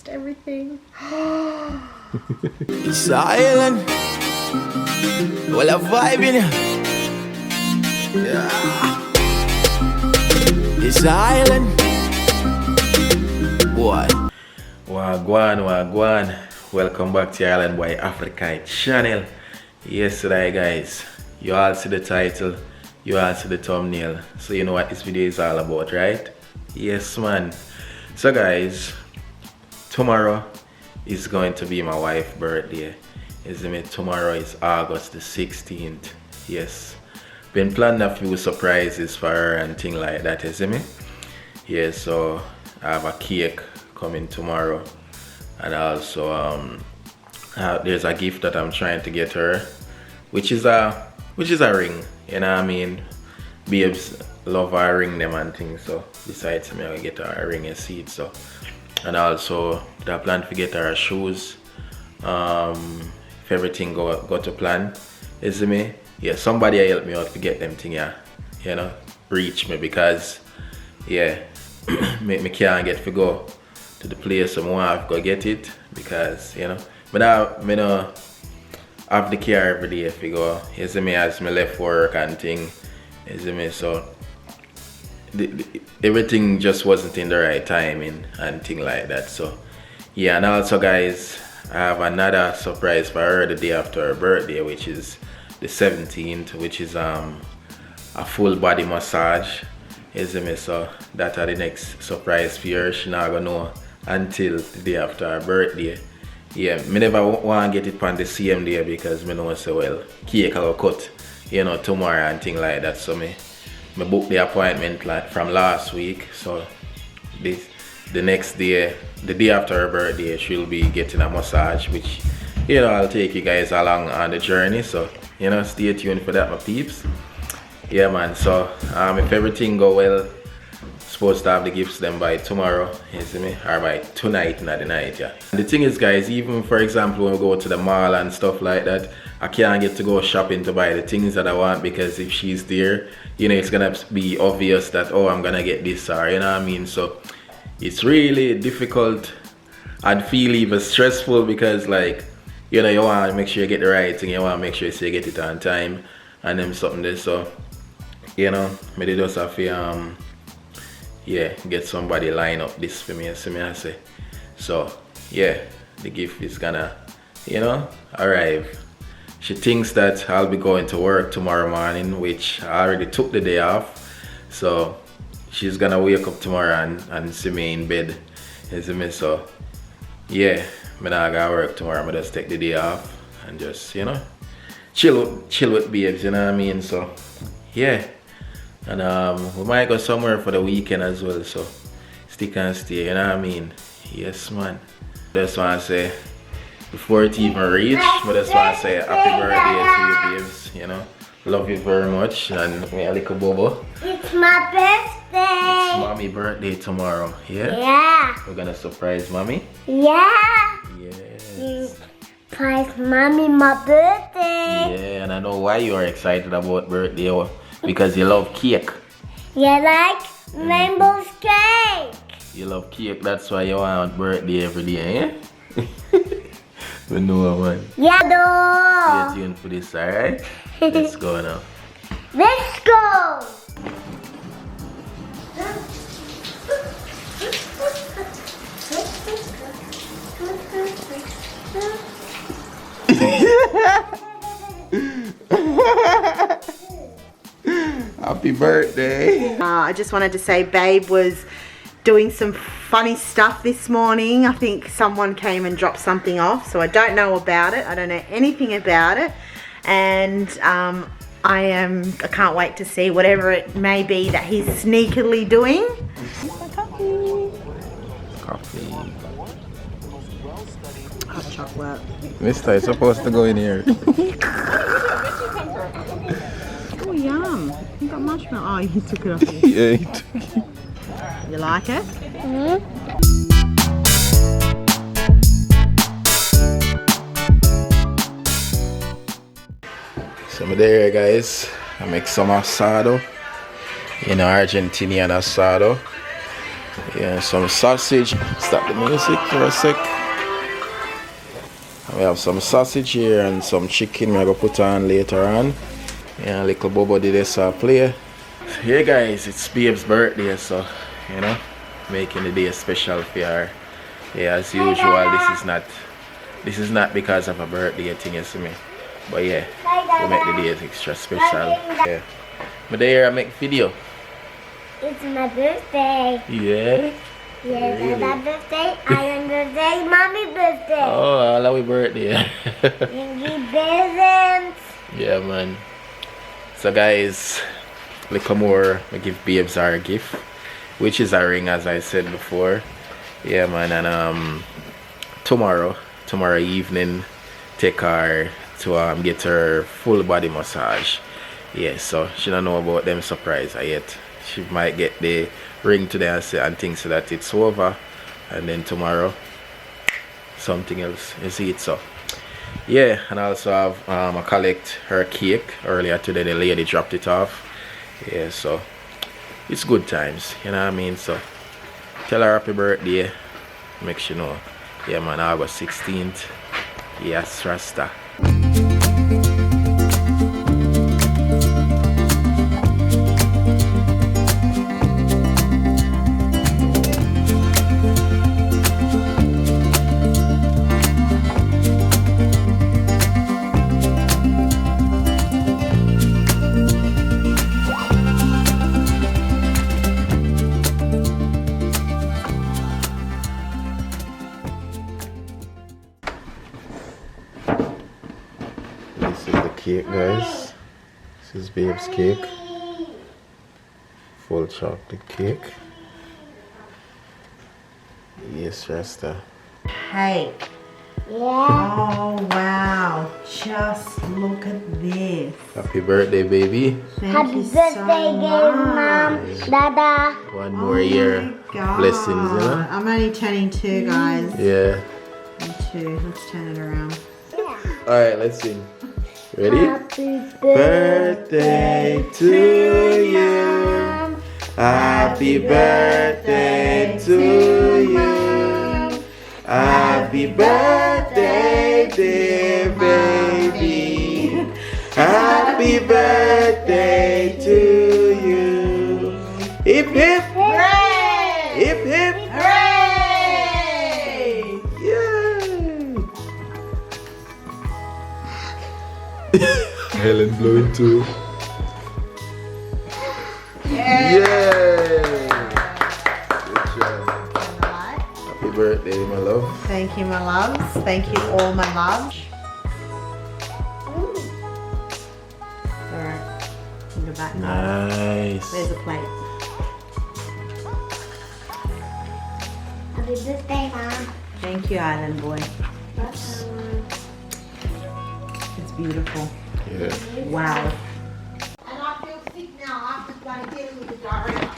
just everything. It's island. Well, a vibe in it. Yeah. It's island. Boy. Wagwan. Welcome back to Island Boy Africa channel. Yesterday, guys, you all see the title, you all see the thumbnail, so you know what this video is all about, right? Yes, man. So, guys, tomorrow is going to be my wife's birthday. Isn't it? Tomorrow is August the 16th. Yes. Been planning a few surprises for her and things like that, isn't it? Yeah, so I have a cake coming tomorrow, and also there's a gift that I'm trying to get her, which is a ring. You know what I mean? Babes love her ring them and things. So besides me, I get her a ring and seed. So, and also I plan to get her shoes. If everything go to plan, is me? Yeah, somebody help me out to get them thing. Yeah, you know, reach me because yeah, me can't get to go to the place so I have to go get it because you know, me no have the car every day if you go. You see me as me left work and thing. You see me, so everything just wasn't in the right timing and thing like that. So yeah, and also guys, I have another surprise for her the day after her birthday, which is the 17th, which is a full body massage. You see me, so that are the next surprise for her. She not gonna know until the day after her birthday. Yeah, me never want to get it on the same day because me know so well cake I go cut, you know, tomorrow and thing like that. So me booked the appointment like from last week. So the next day, the day after her birthday, she'll be getting a massage, which you know I'll take you guys along on the journey. So you know, stay tuned for that, my peeps. Yeah, man. So if everything go well, supposed to have the gifts them by tomorrow, you see me, or by tonight, not the night. Yeah. And the thing is, guys, even for example when we go to the mall and stuff like that, I can't get to go shopping to buy the things that I want because if she's there, you know, it's gonna be obvious that oh, I'm gonna get this, or you know what I mean. So it's really difficult and feel even stressful because like, you know, you want to make sure you get the right thing, you want to make sure you get it on time and then something there. So you know, maybe just have to yeah, get somebody line up this for me, see me I say. So yeah, the gift is gonna, you know, arrive. She thinks that I'll be going to work tomorrow morning, which I already took the day off. So she's gonna wake up tomorrow and see me in bed, you see me. So yeah, I'm not gonna work tomorrow, I just take the day off and just, you know, chill with babes, you know what I mean. So yeah. And we might go somewhere for the weekend as well, so stick and stay, you know what I mean? Yes, man. Just want to say, before it even reach, but just want to say happy birthday to you, babes, you know? Love you very much, and me a little bobo. It's my birthday. It's mommy's birthday tomorrow, yeah? Yeah. We're gonna surprise mommy? Yeah. Yes. Surprise mommy my birthday. Yeah, and I know why you are excited about birthday. Because you love cake. You like rainbow cake. You love cake, that's why you want birthday every day, eh? We know, man. Yeah, Stay tuned for this, alright? Let's go now. Let's go. Happy birthday. I just wanted to say Babe was doing some funny stuff this morning. I think someone came and dropped something off, so I don't know about it. I don't know anything about it. And I can't wait to see whatever it may be that he's sneakily doing. Coffee. Hot chocolate. Mister is supposed to go in here. Oh, yum. You got marshmallow. Oh, you took it off. Yeah, he took it. You like it? So I'm there, guys. I make some asado. You know, Argentinian asado. Yeah, some sausage. Stop the music for a sec. We have some sausage here and some chicken we're gonna put on later on. Yeah, little Bobo did this play. Hey guys, it's Babe's birthday, so you know, making the day special for her. Yeah, as usual, this is not because of a birthday thing, you see me. But yeah, we make the day extra special. Yeah. But there I make video. It's my birthday. Yeah. Yes, Really? it's my birthday, Iron's birthday, Mommy's birthday. Oh, I love your birthday. And give presents. Yeah, man. So guys, little more, I give Babes our gift, which is a ring, as I said before. Yeah, man. And tomorrow evening, take her to get her full body massage. Yeah, so she don't know about them surprise yet. She might get the ring today and think so that it's over, and then tomorrow something else. You see it. So yeah, and I also have I collect her cake earlier today. The lady dropped it off. Yeah, so it's good times, you know what I mean. So tell her happy birthday, make sure you know. Yeah man, August 16th. Yes, Rasta. This is the cake, guys. This is Babe's cake. Full chocolate cake. Yes, Rasta. Hey. Yeah. Oh wow. Just look at this. Happy birthday, baby. Thank Happy you birthday, so Mom, much. Dada. One more year. God. Blessings, you know? I'm only turning 2, guys. Yeah. I'm 2. Let's turn it around. Alright, let's sing. Ready? Happy Birthday to you. Happy birthday to you. Happy birthday, dear baby. Happy birthday to you. Hip hip, Hooray! hip hip, Hooray! yeah. Helen blowing too. Yeah. Yay! Good job. Happy birthday, my love. Thank you, my loves. Thank you, all my loves. Alright. Go back. Nice. There's a plate. Happy birthday, Mom. Thank you, Island Boy. It's beautiful. Yeah. Wow. And I feel sick now. I'm just going to get with the diarrhea.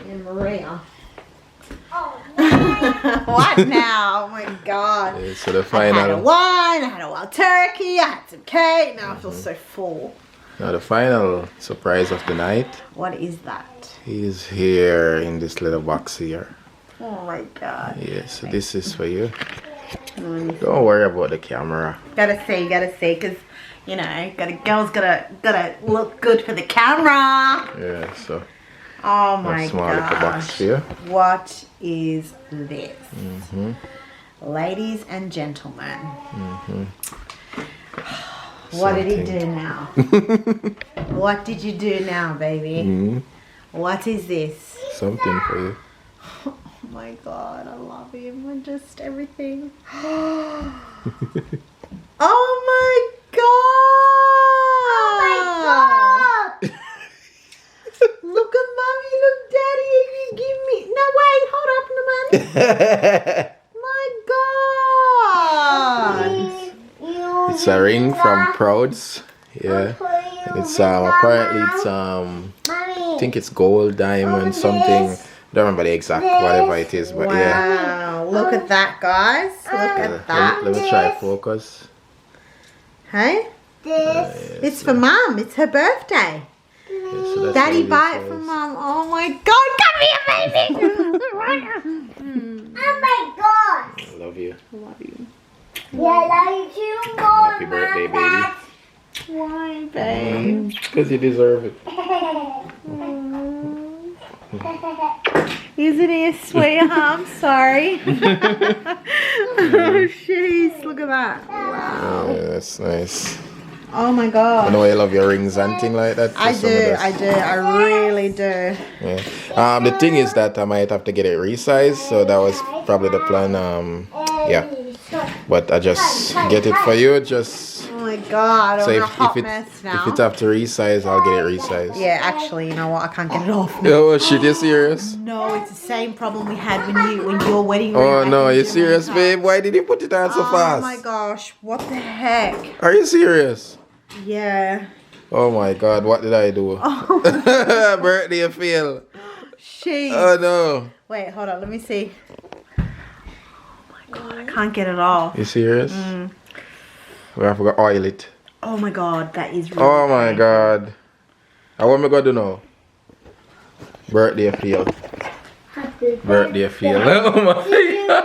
And Maria. Oh, What now? Oh my god. Yeah, so the I had a final, wine, I had a wild turkey, I had some cake. Now I feel so full. now the final surprise of the night What is that? is here in this little box here. Oh my god. Yeah, so this is for you. Mm. Don't worry about the camera. Gotta see, because you know, girls gotta look good for the camera. Yeah, so Oh a my small little box gosh. here. What is this? Mm-hmm. Ladies and gentlemen. What did he do now? What did you do now, baby? Mhm. What is this? Something for you. Oh my god, I love him and just everything. Oh my god! God. Look at mommy, look daddy, you give me. No, wait, hold up, no man. My god! It's a ring from Prouds. Yeah. And it's apparently it's I Mommy. think it's gold, diamond, something. Don't remember the exact whatever it is, but yeah. Wow, look at that, guys. Look at that. Let me try focus. Hey? This. It's for mum. It's her birthday. Yeah, so that's Daddy, how buy this it from is. Mum. Oh my God, come here, baby. Oh my God. I love you. Yeah, I love you more. Happy birthday, baby. Why, babe? Because you deserve it. Isn't he a sweetheart? I'm sorry. Oh, jeez, look at that. Wow. Yeah, that's nice. Oh my I God. know you love your rings and thing like that. I so some of do, this- I really do. Yeah. The thing is that I might have to get it resized, so that was probably the plan. Yeah. But I just get it for you. Just Oh my God, so I'm a hot mess if now. it have to resize, I'll get it resized. Yeah, actually, you know what? I can't get it off. Oh shit, you serious? No, it's the same problem we had when your wedding. Oh ring no, happened you in serious, Jamaica. babe? Why did you put it on so fast? Oh my gosh, what the heck? Are you serious? Yeah. Oh my God, what did I do? Birthday fail. Jeez. Oh no. Wait, hold on, let me see. Oh my God, I can't get it off. You serious? We have to oil it. Oh my God, that is really Oh my painful. God. What am I gonna do now? Birthday fail. Birthday fail. Oh my God.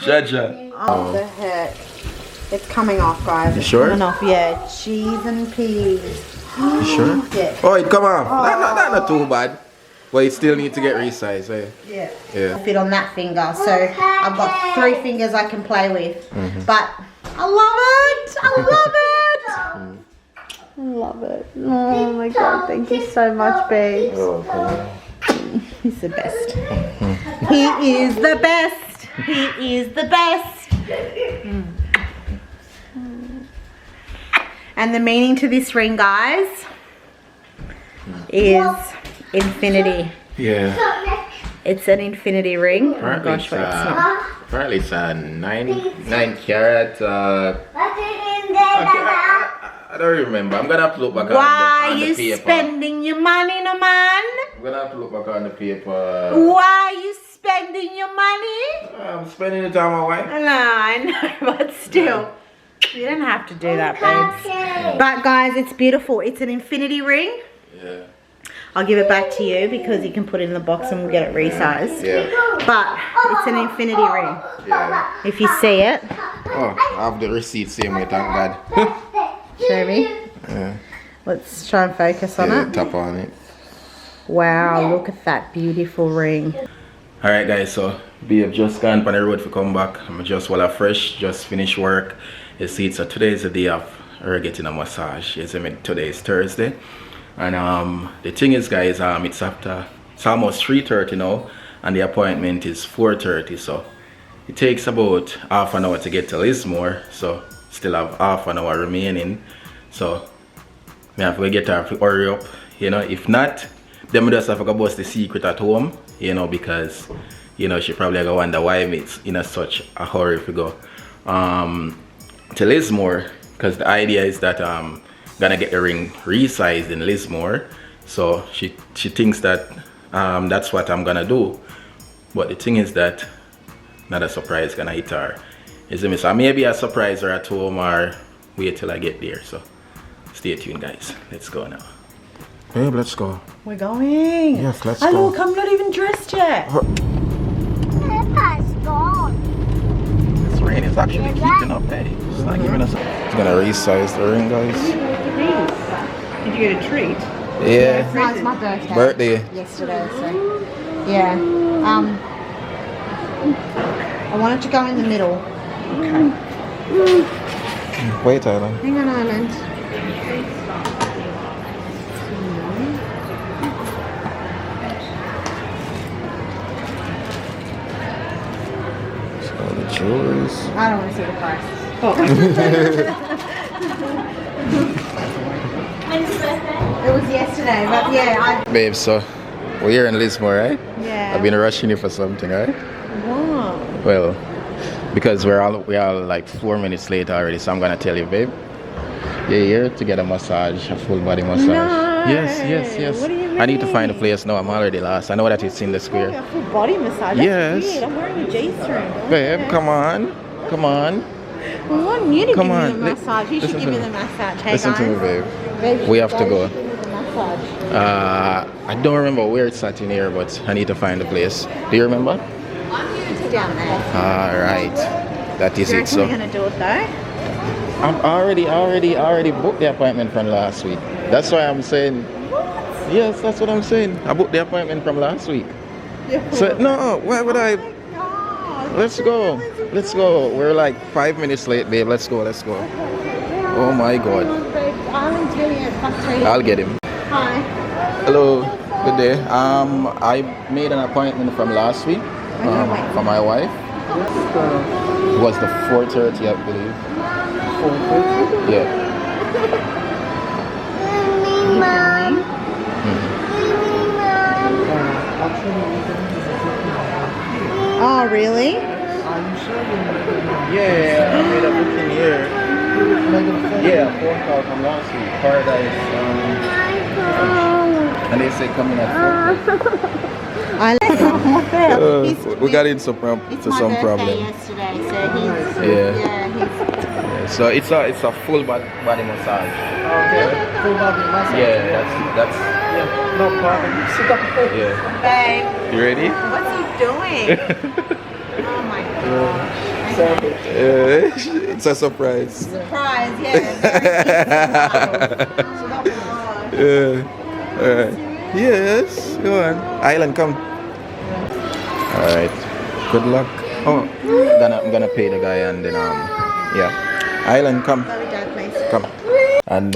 Jaja. Oh, the heck. It's coming off, guys. You It's sure? coming off, yeah. Cheese and peas. You sure? Yeah. Oh, it come off. That's not too bad. But it still needs to get resized. Eh? Yeah. Yeah. Fit on that finger. So I've got 3 fingers I can play with. But I love it. I love it. I love it. Oh my God. Thank you so much, babe. He's the best. He is the best. He is the best. And the meaning to this ring, guys, is infinity. Yeah. It's an infinity ring. Oh my Apparently gosh, wait, it's not. apparently it's a 9 carat. I don't remember. I'm gonna have to look back Why on the you paper. spending your money, no man? I'm gonna have to look back on the paper. Why you spending your money? I'm spending it on my wife. No, I know, but still. You don't have to do that, babes. But guys, it's beautiful. It's an infinity ring. Yeah. I'll give it back to you because you can put it in the box and we'll get it resized. Yeah. But it's an infinity ring. Yeah. If you see it, Oh, I have the receipt same way, thank God. show me. Yeah. Let's try and focus on Yeah, it. tap on it. Wow, look at that beautiful ring. Alright guys, so we have just gone on the road to come back. I'm just while fresh, just finished work. You see, so today is the day of her getting a massage. You see me, today is Thursday. And the thing is guys, it's almost 3:30 now and the appointment is 4:30, so it takes about half an hour to get to Lismore, so still have half an hour remaining. So I have to get her to hurry up, you know. If not, then we just have to go bust the secret at home, you know, because you know she probably gonna wonder why it's in such a hurry to go to Lismore, because the idea is that gonna get the ring resized in Lismore, so she thinks that that's what I'm gonna do. But the thing is that not a surprise gonna hit her. You see me? So maybe I surprise her at home or wait till I get there. So stay tuned guys. Let's go now. Babe, let's go. We're going. Yes, let's Oh, go. look, I'm not even dressed yet. Papa's gone. This rain is actually keeping up, hey. It's not giving us. It's gonna resize the ring, guys. Did you get a treat? Yeah. No, it's my birthday. Birthday. Yesterday, so yeah. I wanted to go in the middle. Wait, Tyler. Hang on, Island. So the jewelries. I don't want to see the price. It was yesterday, but yeah, Babe, so we're here in Lismore, right? yeah. I've been rushing you for something, right? Wow. Well, because we are like 4 minutes late already, so I'm gonna tell you, babe. You're here to get a massage, a full body massage. No. Yes. What do you I need to mean? find a place now. I'm already lost. I know that it's in the A square. full body massage. That's Yes. weird. I'm wearing a G-string. Babe, come on. We want you to Come give on, me the massage. You should listen give me to the me. massage. Hey Listen guys. to me, babe. Babe, We have to Daddy go. should give me the massage. I don't remember where it's at in here, but I need to find the place. Do you remember? It's down there. Alright. That is Do you it. reckon So we're gonna do it though? I'm already booked the appointment from last week. That's why I'm saying. Yes, that's what I'm saying. I booked the appointment from last week. So no, why would I? Let's go. Let's go. We're like 5 minutes late, babe. Let's go. Let's go. Oh my God. I'll get him. Hi. Hello. Good day. I made an appointment from last week for my wife. It was the 4:30, I believe. 4:30? Yeah. Oh, really? Yeah, I made a booking here. Yeah, a phone call from last week. Paradise. And they say come in at 4:30. I We got into some problem. yesterday, so he's Yeah. he's So it's a full body massage. Full body massage. Yeah, that's No problem. Sit up. yeah. babe. You ready? What's he doing? Oh my gosh. It's a surprise. Surprise, yeah. Alright. Yes, go on. Island, come. Alright. Good luck. Oh, then I'm gonna pay the guy and then yeah. Island, come. Come. And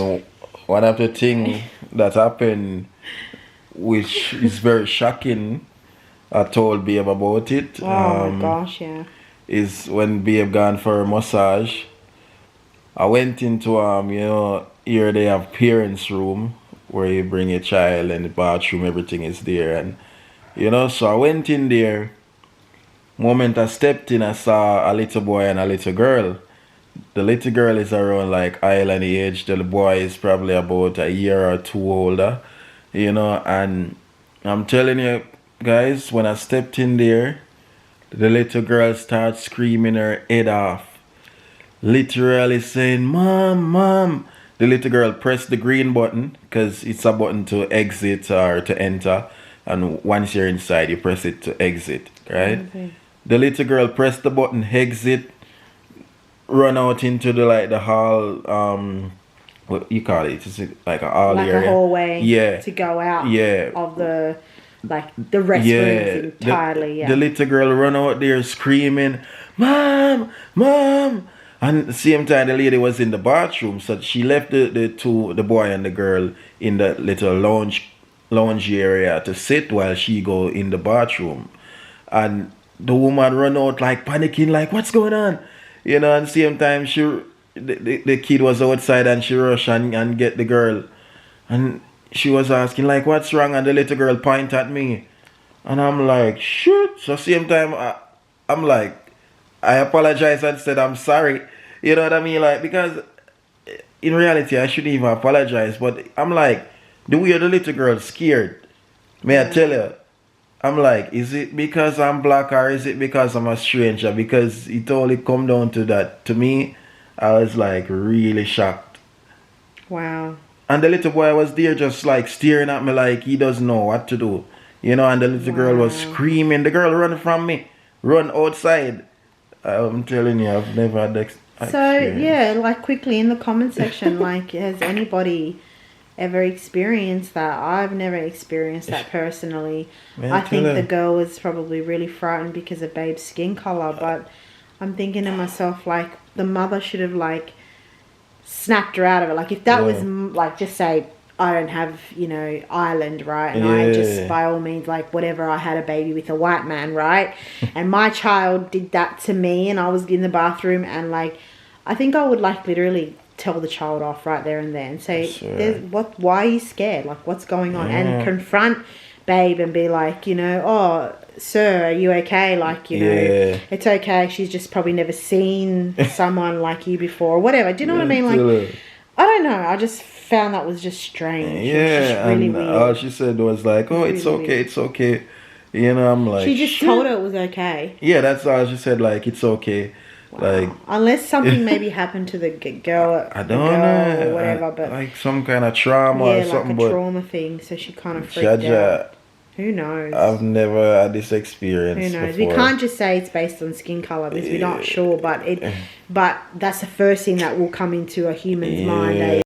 one of the things that happened, which is very shocking, I told Babe about it. Oh my gosh, yeah. Is when Babe gone for a massage. I went into here they have parents' room where you bring your child and the bathroom, everything is there, and so I went in there. Moment I stepped in, I saw a little boy and a little girl. The little girl is around like Island age. The boy is probably about a year or two older, and I'm telling you guys, when I stepped in there, the little girl started screaming her head off. Literally saying, "Mom, Mom." The little girl pressed the green button because it's a button to exit or to enter. And once you're inside, you press it to exit, right? Okay. The little girl pressed the button, exit, run out into the hall, what you call it? It's like a hall area. Like a hallway. Yeah. To go out. Yeah. Of the restrooms entirely. The little girl run out there screaming, "Mom, Mom!" And at the same time, the lady was in the bathroom, so she left the boy and the girl in the little lounge area to sit while she go in the bathroom. And the woman run out like panicking, like, "What's going on?" At the same time, the kid was outside and she rushed and get the girl. And she was asking, like, "What's wrong?" And the little girl point at me. And I'm like, "Shit." So same time, I'm like, I apologize and said, "I'm sorry." You know what I mean? Like, because in reality, I shouldn't even apologize. But I'm like, the way the little girl scared, may I tell you? I'm like, is it because I'm black or is it because I'm a stranger? Because it only come down to that. To me, I was like really shocked. Wow. And the little boy was there just like staring at me like he doesn't know what to do. And the little girl was screaming. The girl run from me, run outside. I'm telling you, I've never had experience. So, yeah, like quickly in the comment section, like, has anybody ever experienced that? I've never experienced that personally. I think the girl was probably really frightened because of Babe's skin color, but I'm thinking to myself, like, the mother should have, like, snapped her out of it. Like, if that was, like, just say, I don't have, Ireland, right? And I just, by all means, like, whatever, I had a baby with a white man, right? And my child did that to me and I was in the bathroom and, like, I think I would, like, literally tell the child off right there and then. Say, why are you scared? Like, what's going on? And confront Babe and be like, "Oh, sir, are you okay? Like, it's okay. She's just probably never seen someone like you before," or whatever. Do you know what I mean? Like, I don't know. I just found that was just strange. Yeah, really and weird. all she said was like, "Oh, it's okay, weird. It's okay." I'm like, she just told her it was okay. Yeah, that's all she said. Like, it's okay. Like, unless something maybe happened to the girl, I don't know, or whatever, but like some kind of trauma or yeah, something. like a But trauma thing. So she kind of freaked out. Jaja, Who knows? I've never had this experience. Who knows? Before. We can't just say it's based on skin color because we're not sure. But that's the first thing that will come into a human's mind.